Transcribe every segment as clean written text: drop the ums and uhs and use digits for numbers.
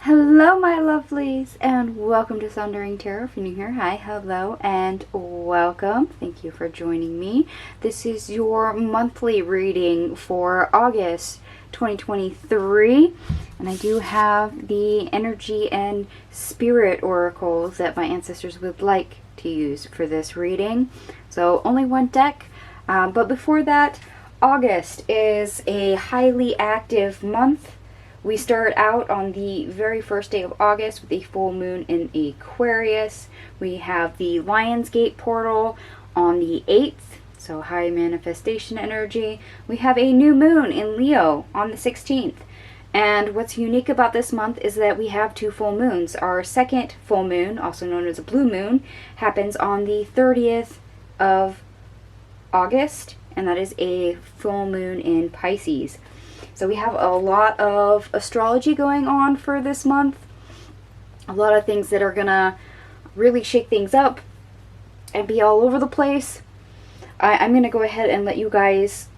Hello, my lovelies, and welcome to Sundering Tarot. If you're new here, hi, hello, and welcome. Thank you for joining me. This is your monthly reading for August 2023, and I do have the energy and spirit oracles that my ancestors would like to use for this reading. So only one deck, but before that, August is a highly active month. We start out on the very first day of August with a full moon in Aquarius. We have the Lionsgate portal on the 8th, so high manifestation energy. We have a new moon in Leo on the 16th. And what's unique about this month is that we have two full moons. Our second full moon, also known as a blue moon, happens on the 30th of August, and that is a full moon in Pisces. So we have a lot of astrology going on for this month. A lot of things that are going to really shake things up and be all over the place. I'm going to go ahead and let you guys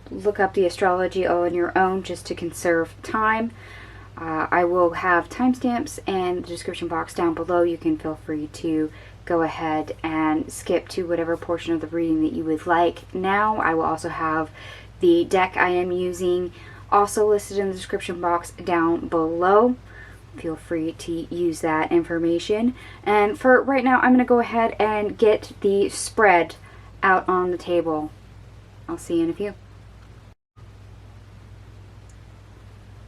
look up the astrology all on your own just to conserve time. I will have timestamps in the description box down below. You can feel free to go ahead and skip to whatever portion of the reading that you would like. Now I will also have the deck I am using also listed in the description box down below. Feel free to use that information. And for right now, I'm going to go ahead and get the spread out on the table. I'll see you in a few.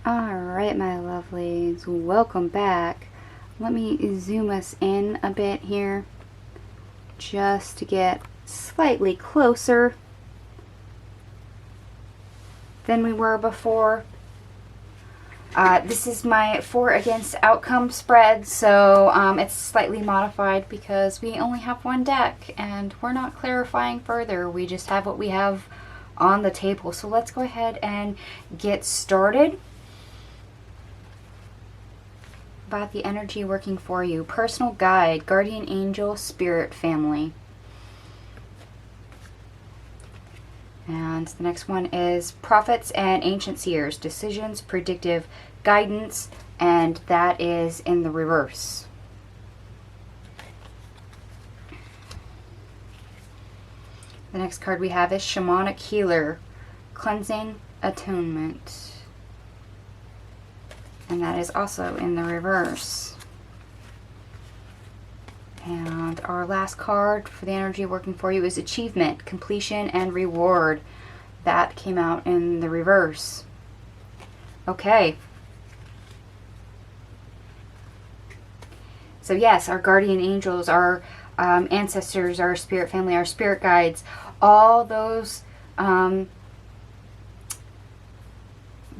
Alright, my lovelies, welcome back. Let me zoom us in a bit here just to get slightly closer than we were before. This is my for against outcome spread, so it's slightly modified because we only have one deck and we're not clarifying further. We just have what we have on the table. So let's go ahead and get started. About the energy working for you. Personal guide, guardian angel, spirit family. And the next one is prophets and ancient seers, decisions, predictive guidance, and that is in the reverse. The next card we have is shamanic healer, cleansing, atonement, and that is also in the reverse. And our last card for the energy working for you is achievement, completion, and reward. That came out in the reverse. Okay. So yes, our guardian angels, our ancestors, our spirit family, our spirit guides, all those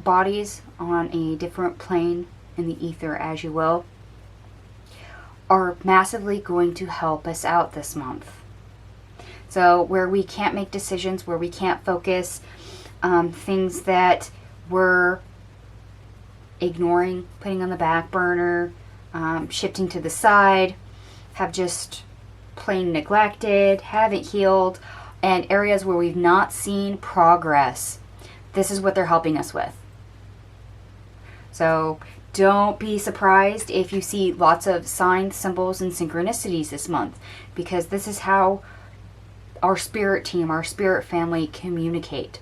bodies on a different plane in the ether, as you will, are massively going to help us out this month. So where we can't make decisions, where we can't focus, things that we're ignoring, putting on the back burner, shifting to the side, have just plain neglected, haven't healed, and areas where we've not seen progress. This is what they're helping us with. So don't be surprised if you see lots of signs, symbols, and synchronicities this month, because this is how our spirit team, our spirit family communicate.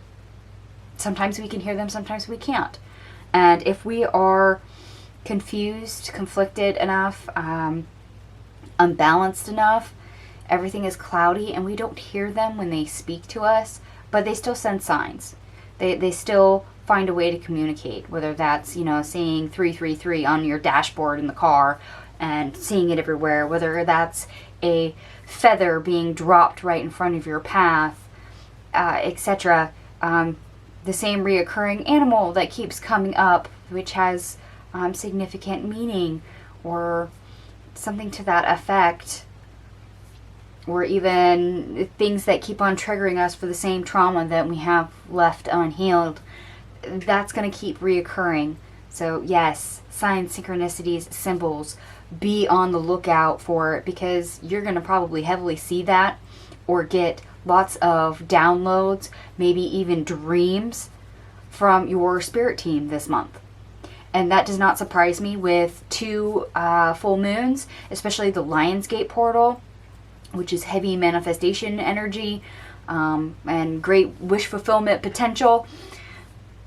Sometimes we can hear them, sometimes we can't. And if we are confused, conflicted enough, unbalanced enough, everything is cloudy and we don't hear them when they speak to us, but they still send signs. They still find a way to communicate, whether that's, you know, saying 333 on your dashboard in the car and seeing it everywhere, whether that's a feather being dropped right in front of your path, etc. The same reoccurring animal that keeps coming up, which has significant meaning, or something to that effect, or even things that keep on triggering us for the same trauma that we have left unhealed. That's going to keep reoccurring. So yes, signs, synchronicities, symbols, be on the lookout for it, because you're going to probably heavily see that or get lots of downloads, maybe even dreams from your spirit team this month. And that does not surprise me with 2 full moons, especially the Lionsgate portal, which is heavy manifestation energy and great wish fulfillment potential.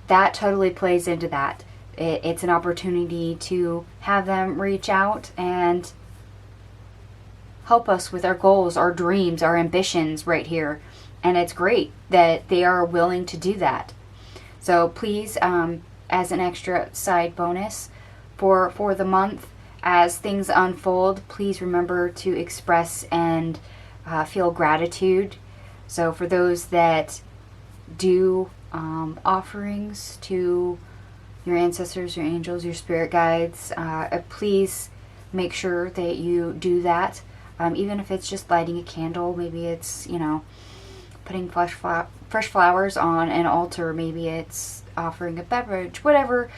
That totally plays into that. It's an opportunity to have them reach out and help us with our goals, our dreams, our ambitions right here. And it's great that they are willing to do that. So please, as an extra side bonus for the month, as things unfold, please remember to express and feel gratitude. So for those that do offerings to your ancestors, your angels, your spirit guides, please make sure that you do that. Even if it's just lighting a candle, maybe it's, putting fresh flowers on an altar, maybe it's offering a beverage, whatever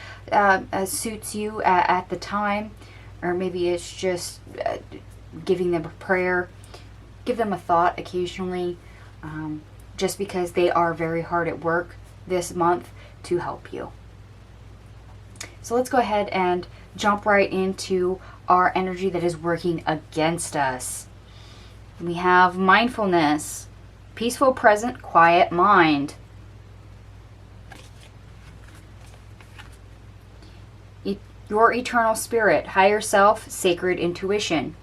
suits you at the time, or maybe it's just giving them a prayer. Give them a thought occasionally, just because they are very hard at work this month to help you. So let's go ahead and jump right into our energy that is working against us. We have mindfulness, peaceful, present, quiet mind. Your eternal spirit, higher self, sacred intuition.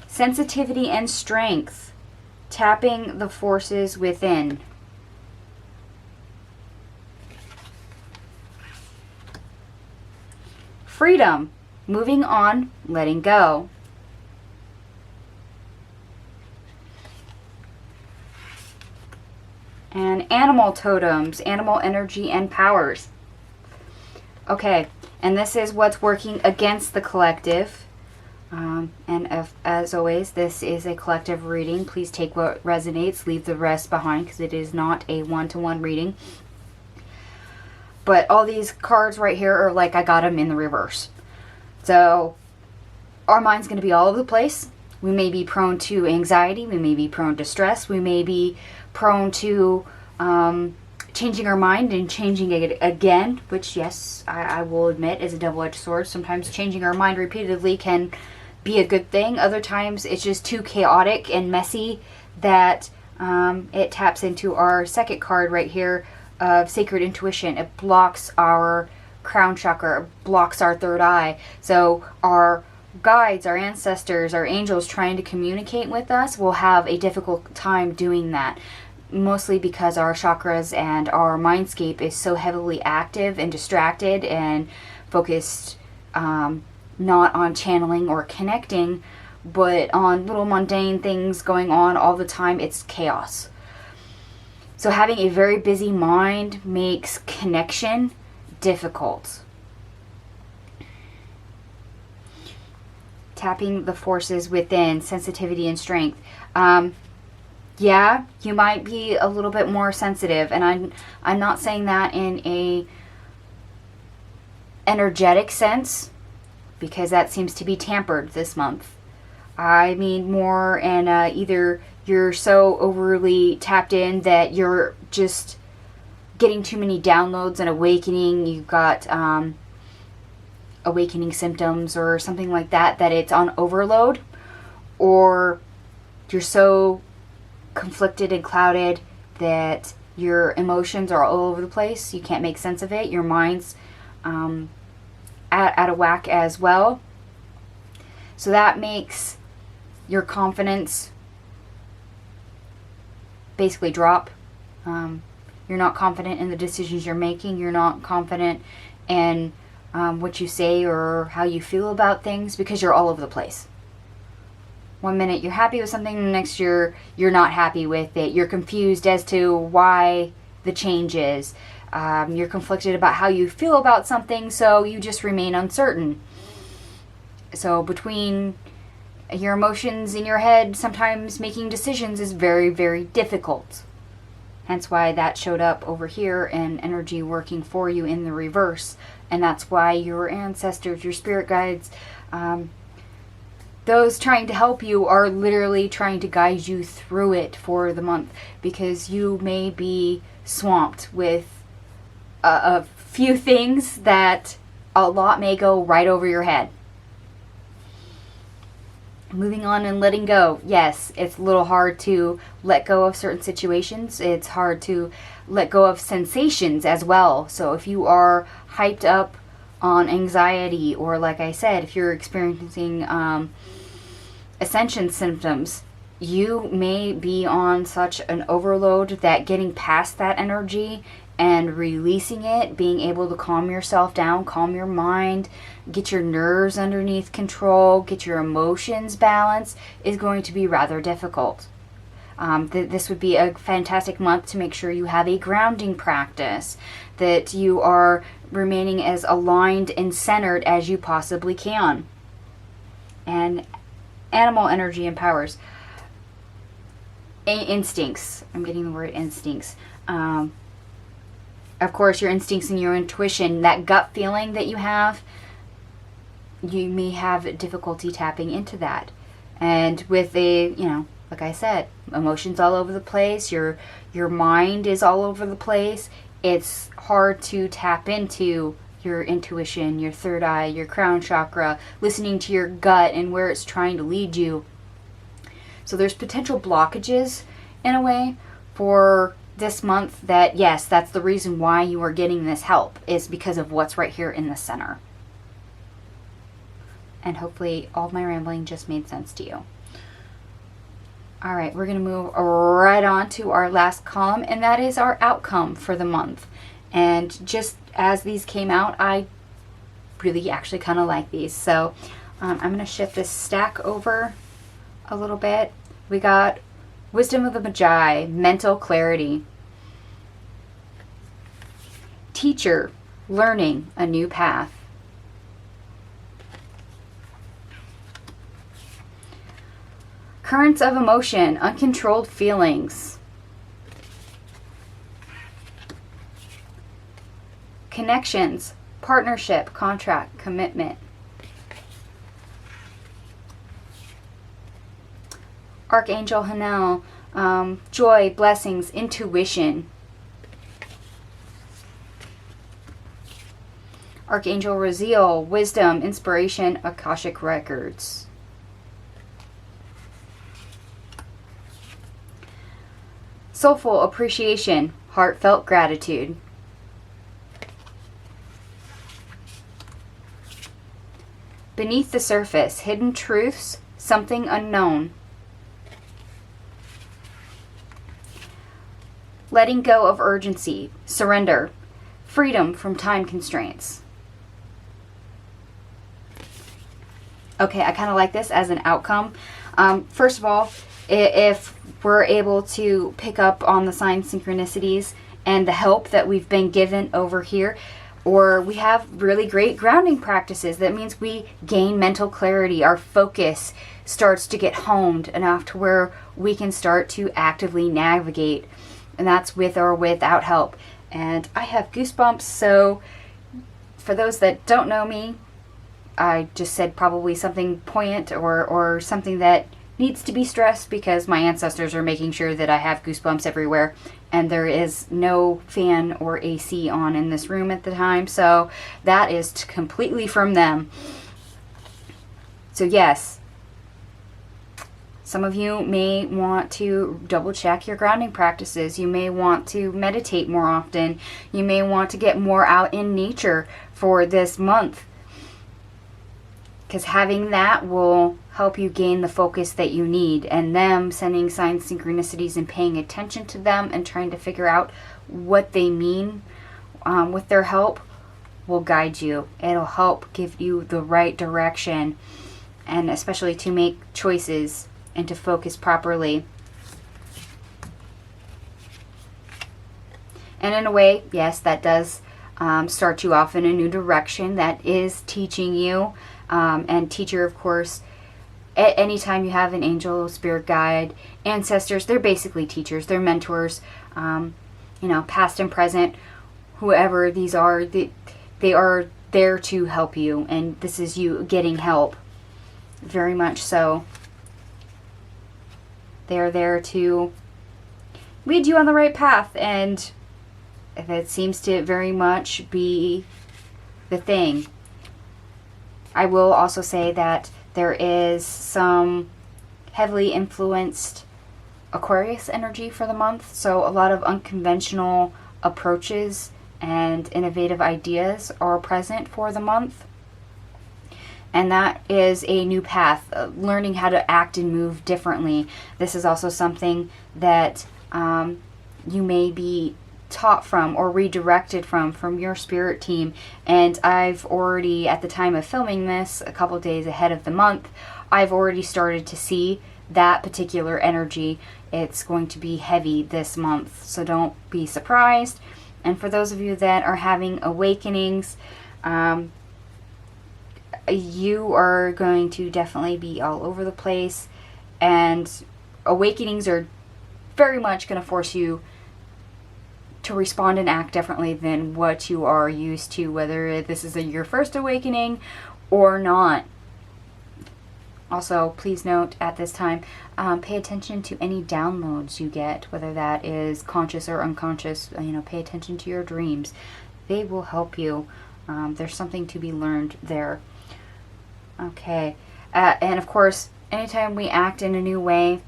Sensitivity and strength, tapping the forces within. Freedom, moving on, letting go. And animal totems, animal energy and powers. Okay, and this is what's working against the collective. As always, this is a collective reading. Please take what resonates, leave the rest behind, because it is not a one-to-one reading. But all these cards right here are like I got them in the reverse. So our mind's going to be all over the place. We may be prone to anxiety. We may be prone to stress. We may be prone to changing our mind and changing it again, which, yes, I will admit is a double-edged sword. Sometimes changing our mind repeatedly can be a good thing. Other times it's just too chaotic and messy that it taps into our second card right here of sacred intuition. It blocks our crown chakra, blocks our third eye. So our guides, our ancestors, our angels trying to communicate with us will have a difficult time doing that. Mostly because our chakras and our mindscape is so heavily active and distracted and focused not on channeling or connecting, but on little mundane things going on all the time. It's chaos. So having a very busy mind makes connection difficult. Tapping the forces within, sensitivity and strength. Yeah, you might be a little bit more sensitive, and I'm not saying that in a energetic sense, because that seems to be tampered this month. I mean more in either you're so overly tapped in that you're just getting too many downloads and awakening. You've got awakening symptoms or something like that, that it's on overload, or you're so conflicted and clouded that your emotions are all over the place. You can't make sense of it. Your mind's out of whack as well. So that makes your confidence basically drop. You're not confident in the decisions you're making. You're not confident in what you say or how you feel about things, because you're all over the place. One minute you're happy with something, the next you're not happy with it. You're confused as to why the change is. You're conflicted about how you feel about something, so you just remain uncertain. So between your emotions in your head, sometimes making decisions is very, very difficult. Hence why that showed up over here in energy working for you in the reverse. And that's why your ancestors, your spirit guides, those trying to help you are literally trying to guide you through it for the month, because you may be swamped with a few things that a lot may go right over your head. Moving on and letting go. Yes, it's a little hard to let go of certain situations. It's hard to let go of sensations as well. So if you are hyped up on anxiety, or like I said, if you're experiencing ascension symptoms, you may be on such an overload that getting past that energy and releasing it, being able to calm yourself down, calm your mind, get your nerves underneath control, get your emotions balanced, is going to be rather difficult. This would be a fantastic month to make sure you have a grounding practice, that you are remaining as aligned and centered as you possibly can. And animal energy empowers. Instincts. I'm getting the word instincts. Of course, your instincts and your intuition, that gut feeling that you have, you may have difficulty tapping into that. And with like I said, emotions all over the place, your mind is all over the place, it's hard to tap into your intuition, your third eye, your crown chakra, listening to your gut and where it's trying to lead you. So there's potential blockages in a way for this month that, yes, that's the reason why you are getting this help, is because of what's right here in the center. And hopefully all of my rambling just made sense to you. All right, we're going to move right on to our last column, and that is our outcome for the month. And just as these came out, I really actually kind of like these. So I'm going to shift this stack over a little bit. We got Wisdom of the Magi, mental clarity. Teacher, learning a new path. Currents of emotion, uncontrolled feelings. Connections, partnership, contract, commitment. Archangel Hanel, joy, blessings, intuition. Archangel Raziel, wisdom, inspiration, Akashic records. Soulful appreciation, heartfelt gratitude. Beneath the surface, hidden truths, something unknown. Letting go of urgency, surrender, freedom from time constraints. Okay, I kind of like this as an outcome. First of all, if we're able to pick up on the sign synchronicities and the help that we've been given over here, or we have really great grounding practices, that means we gain mental clarity. Our focus starts to get honed enough to where we can start to actively navigate. And that's with or without help. And I have goosebumps, so for those that don't know me, I just said probably something poignant or something that needs to be stressed, because my ancestors are making sure that I have goosebumps everywhere, and there is no fan or AC on in this room at the time, so that is completely from them. So yes, some of you may want to double check your grounding practices. You may want to meditate more often. You may want to get more out in nature for this month, because having that will help you gain the focus that you need, and them sending signs, synchronicities, and paying attention to them and trying to figure out what they mean with their help will guide you. It'll help give you the right direction, and especially to make choices and to focus properly. And in a way, yes, that does start you off in a new direction. That is teaching you. And teacher, of course, anytime you have an angel, spirit guide, ancestors, they're basically teachers. They're mentors, past and present, whoever these are, they are there to help you. And this is you getting help. Very much so. They are there to lead you on the right path and That seems to very much be the thing. I will also say that there is some heavily influenced Aquarius energy for the month, so a lot of unconventional approaches and innovative ideas are present for the month. And that is a new path, learning how to act and move differently. This is also something that you may be taught from or redirected from your spirit team. And I've already, at the time of filming this, a couple days ahead of the month, I've already started to see that particular energy. It's going to be heavy this month, so don't be surprised. And for those of you that are having awakenings, you are going to definitely be all over the place, and awakenings are very much going to force you to respond and act differently than what you are used to, whether this is your first awakening or not. Also, please note at this time, pay attention to any downloads you get, whether that is conscious or unconscious. Pay attention to your dreams. They will help you. There's something to be learned there. Okay. And of course, anytime we act in a new way,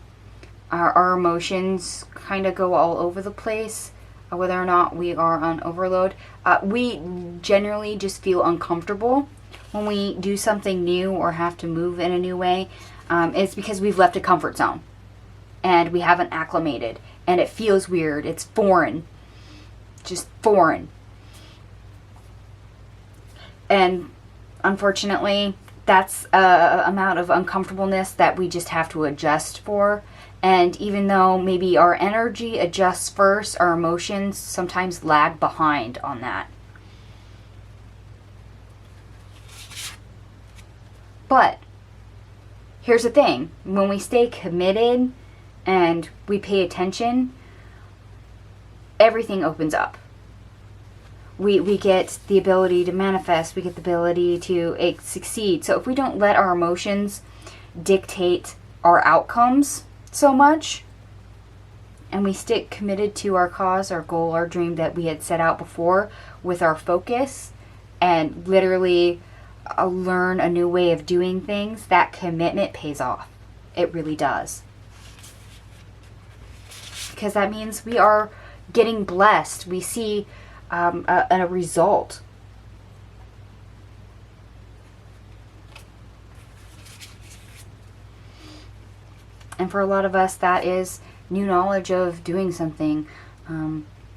our emotions kind of go all over the place, whether or not we are on overload. We generally just feel uncomfortable when we do something new or have to move in a new way. It's because we've left a comfort zone and we haven't acclimated, and it feels weird. It's foreign. Just foreign. And unfortunately, that's a amount of uncomfortableness that we just have to adjust for. And even though maybe our energy adjusts first, our emotions sometimes lag behind on that. But here's the thing. When we stay committed and we pay attention, everything opens up. We get the ability to manifest. We get the ability to succeed. So if we don't let our emotions dictate our outcomes so much, and we stick committed to our cause, our goal, our dream that we had set out before with our focus, and literally learn a new way of doing things, that commitment pays off. It really does. Because that means we are getting blessed. We see a result. And for a lot of us, that is new knowledge of doing something.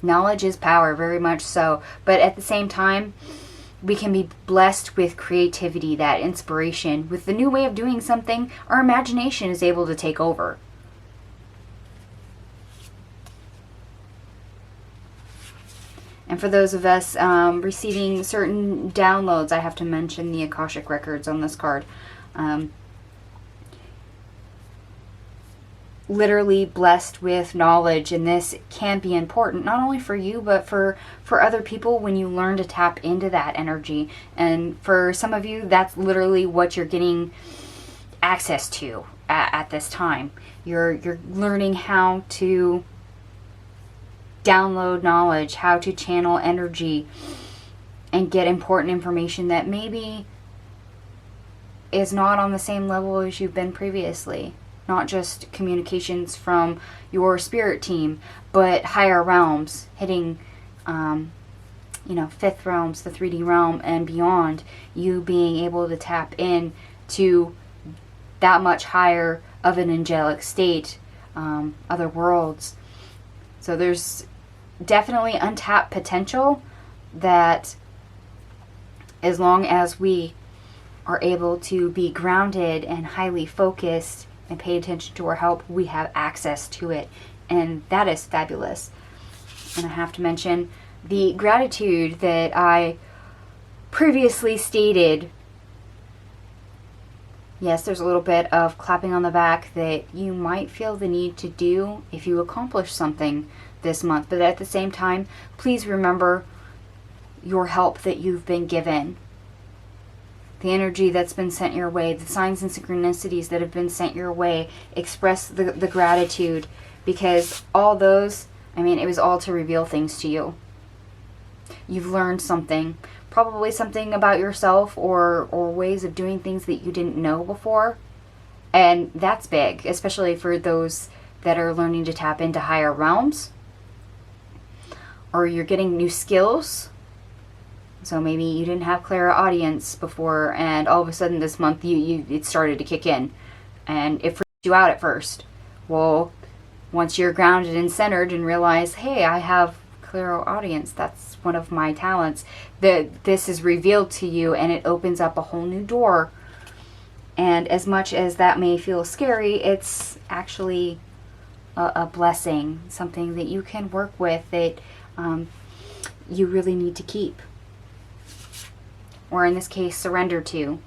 Knowledge is power, very much so. But at the same time, we can be blessed with creativity, that inspiration. With the new way of doing something, our imagination is able to take over. And for those of us receiving certain downloads, I have to mention the Akashic Records on this card. Literally blessed with knowledge, and this can be important not only for you but for other people when you learn to tap into that energy. And for some of you, that's literally what you're getting access to at this time. You're learning how to download knowledge, how to channel energy and get important information that maybe is not on the same level as you've been previously. Not just communications from your spirit team, but higher realms, hitting, fifth realms, the 3D realm and beyond. You being able to tap in to that much higher of an angelic state, other worlds. So there's definitely untapped potential that, as long as we are able to be grounded and highly focused and pay attention to our help, we have access to it. And that is fabulous. And I have to mention the gratitude that I previously stated. Yes, there's a little bit of clapping on the back that you might feel the need to do if you accomplish something this month. But at the same time, please remember your help that you've been given. The energy that's been sent your way, the signs and synchronicities that have been sent your way. Express the gratitude, because all those, it was all to reveal things to you. You've learned something, probably something about yourself or ways of doing things that you didn't know before. And that's big, especially for those that are learning to tap into higher realms. Or you're getting new skills. So maybe you didn't have clairaudience before, and all of a sudden this month it started to kick in. And it freaked you out at first. Well, once you're grounded and centered and realize, hey, I have clairaudience, that's one of my talents, that this is revealed to you, and it opens up a whole new door. And as much as that may feel scary, it's actually a blessing, something that you can work with, that you really need to keep. Or in this case, surrender to.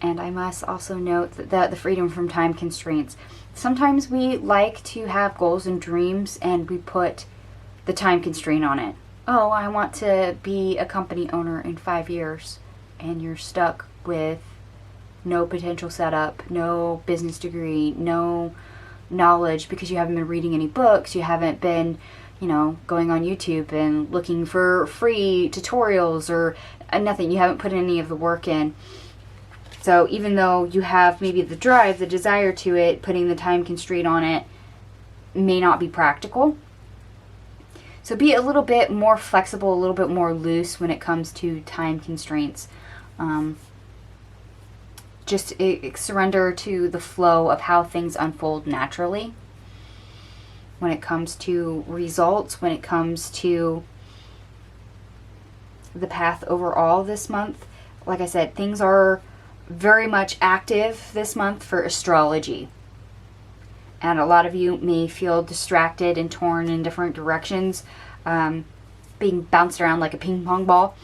And I must also note that the freedom from time constraints. Sometimes we like to have goals and dreams and we put the time constraint on it. Oh, I want to be a company owner in 5 years. And you're stuck with no potential setup, no business degree, no knowledge because you haven't been reading any books, you haven't been, going on YouTube and looking for free tutorials or nothing. You haven't put any of the work in. So even though you have maybe the drive, the desire to it, putting the time constraint on it may not be practical. So be a little bit more flexible, a little bit more loose when it comes to time constraints. Just surrender to the flow of how things unfold naturally. When it comes to results, when it comes to the path overall this month, like I said, things are very much active this month for astrology. And a lot of you may feel distracted and torn in different directions, being bounced around like a ping pong ball.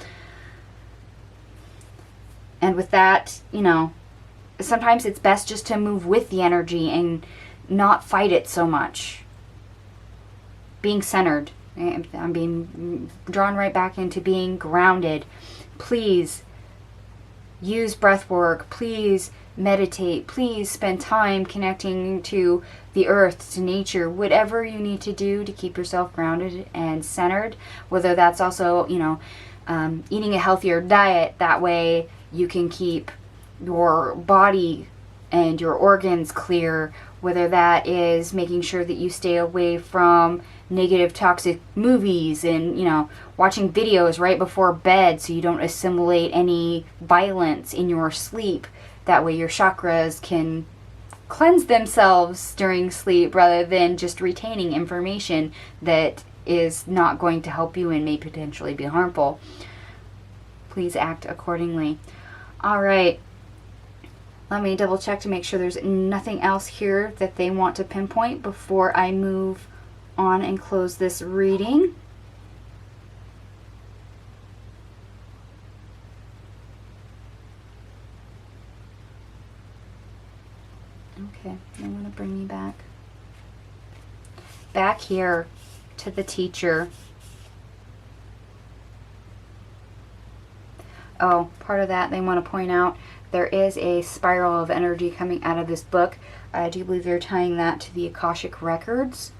And with that, sometimes it's best just to move with the energy and not fight it so much. Being centered. I'm being drawn right back into being grounded. Please use breath work. Please meditate. Please spend time connecting to the earth, to nature, whatever you need to do to keep yourself grounded and centered. Whether that's also, eating a healthier diet. That way you can keep your body and your organs clear. Whether that is making sure that you stay away from negative toxic movies and watching videos right before bed so you don't assimilate any violence in your sleep. That way your chakras can cleanse themselves during sleep rather than just retaining information that is not going to help you and may potentially be harmful. Please act accordingly. All right. Let me double check to make sure there's nothing else here that they want to pinpoint before I move on and close this reading. Okay, I want to bring you back here to the teacher. Oh, part of that they want to point out, there is a spiral of energy coming out of this book. I do believe they're tying that to the Akashic Records.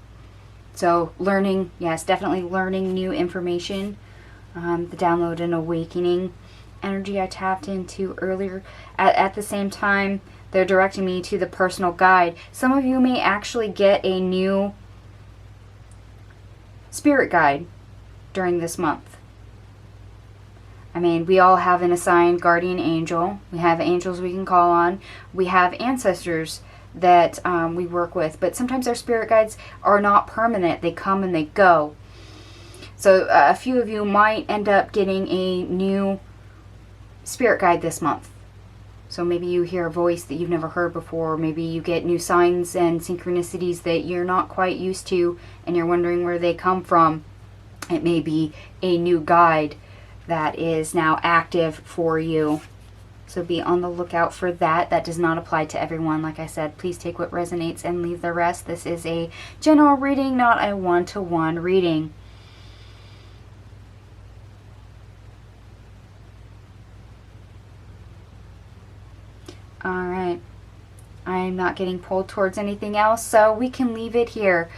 So learning, yes, definitely learning new information. The download and awakening energy I tapped into earlier. At the same time, they're directing me to the personal guide. Some of you may actually get a new spirit guide during this month. I mean, we all have an assigned guardian angel. We have angels we can call on. We have ancestors that we work with. But sometimes our spirit guides are not permanent. They come and they go. So a few of you might end up getting a new spirit guide this month. So maybe you hear a voice that you've never heard before. Maybe you get new signs and synchronicities that you're not quite used to and you're wondering where they come from. It may be a new guide that is now active for you. So be on the lookout for that. That does not apply to everyone. Like I said, please take what resonates and leave the rest. This is a general reading, not a one-to-one reading. Alright. I'm not getting pulled towards anything else, so we can leave it here.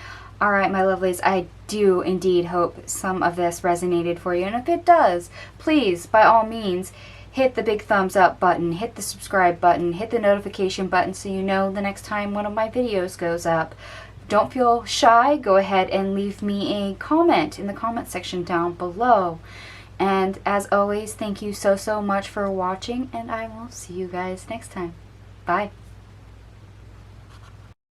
Alright, my lovelies, I do indeed hope some of this resonated for you. And if it does, please, by all means, hit the big thumbs up button, hit the subscribe button, hit the notification button so you know the next time one of my videos goes up. Don't feel shy. Go ahead and leave me a comment in the comment section down below. And as always, thank you so much for watching, and I will see you guys next time. Bye.